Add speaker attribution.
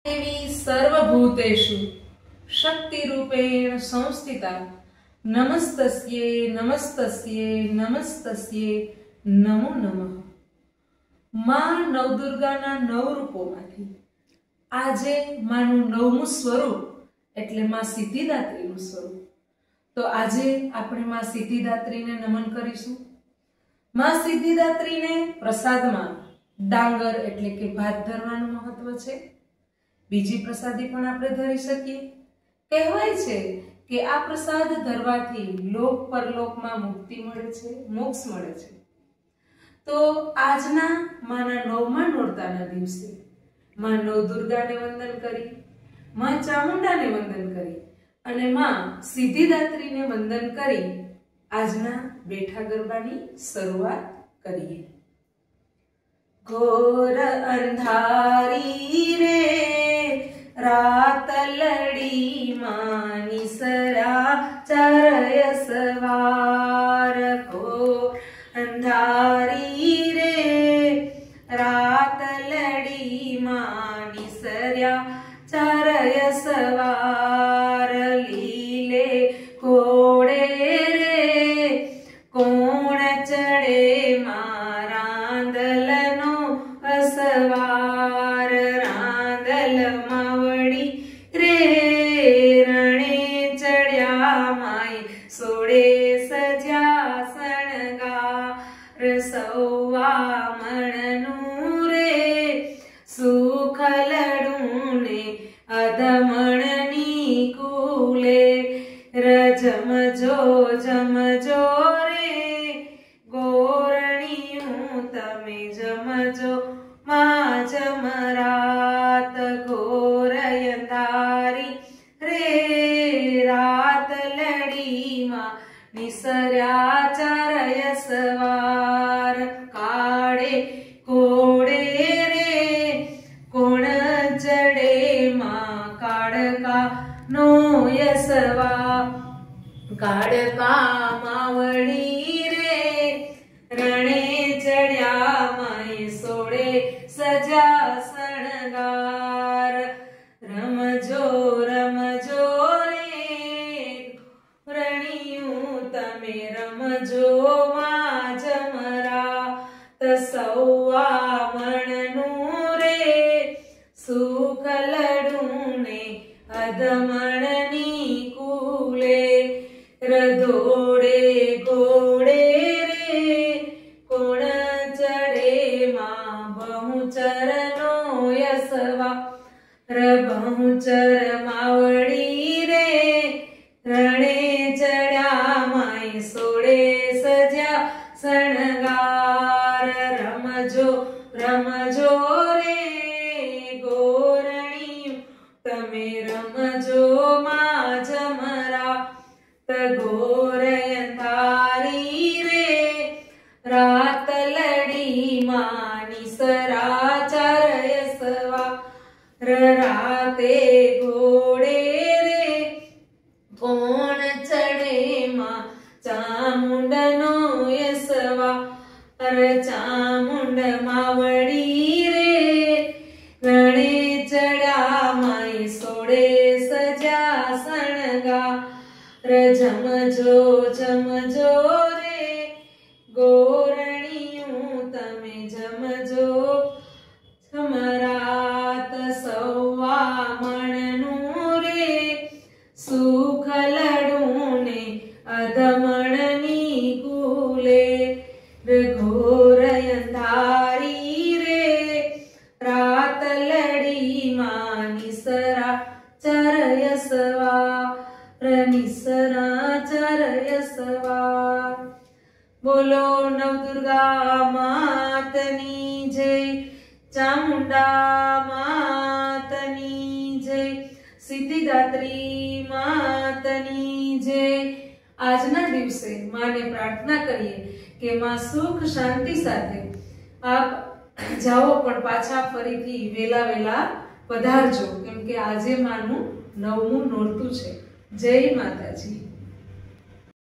Speaker 1: देवी सर्वभूतेषु शक्तिरूपेण संस्थिता नमस्तस्ये नमस्तस्ये नमस्तस्ये नमो नमः। मां नवदुर्गाना नव रूपोमांथी आजे मानुं नवमुं स्वरूप एटले मां सिद्धिदात्रीनुं स्वरूप। तो आजे आपणे मां सिद्धिदात्रीने नमन करीशुं। मां सिद्धिदात्रीने प्रसादमां डांगर एटले के भात धरवानुं महत्व छे। बीजी प्रसादी पण आपणे धरी शकीए। कहेवाय छे के आ प्रसाद धरवाथी लोक परलोकमां मुक्ति मळे छे, मोक्ष मळे छे। तो आजना माना नवमा नोरताना दिवसे मां नवदुर्गाने वंदन करी, मां चामुंडाने वंदन करी अने मां सिद्धिदात्रीने वंदन करी आजना बेठा गरबानी शरूआत करीए। घोर अंधारी रे रात लड़ी मानी सरा चरय सवार। घोर अंधारी रे रात लड़ी मानी सरा चरय सवार। लीले घोड़े रे कोण चढ़े रांदलनो असवार। रांदल मावड़ी रे रणे चढ़्या माई सोड़े सजा सणगार। सौवा मणनु रे सुखलडूने अधमणनी कूले। रजमजो जमजो रे गोरणियों तमे जमजो मां जमरात। घोर अंधारी रे रात लड़ी मां निसर्या चरय सवार। काळे घोड़े रे कोण चढ़े मां काळका नो यसवा। काळका मावड़ी रे रणे चढ़्या माई सोड़े सजा सणगार। रमजो रमजो रे रणियूं तमे रमजो मां जमरा। तसौवा मणनु रे सुखलडूने अधमणनी कूले। रधोड़े घोड़े रे कोण चढ़े मां बहुचर नो यसवा। बहुचर मावड़ी रे रणे चढ़्या माई सोड़े सजा सणगार। रमजो रमजो रे गोरणियों तमे रमजो मां जमरा। घोर अंधारी रे रात लड़ी मानी सरा चरय सवार। राते घोड़े रे कोण चढ़े मां चामुंडनो यसवा। चामुंड मावड़ी रे रणे चढ़्या माई सोड़े सजा सणगार। जमजो जमजो रे गोरणियों तमे जमजो जमरात। सौवा मणनु रे सुखलडूने अधमणनी कूले। घोर अंधारी रे रात लड़ी मानी सरा चरय सवार। निसरा चरय सवार। बोलो नवदुर्गा मातनी जय, चामुंडा मातनी जय, सिद्धिदात्री मातनी जय। आजना दिवसे माने प्रार्थना करिए के मां सुख शांति साथे आप जाओ पण पाछा फरीथी वेला वेला पधारजो, केम के आजे मानु नवमुं नोरतुं छे। जय माताजी।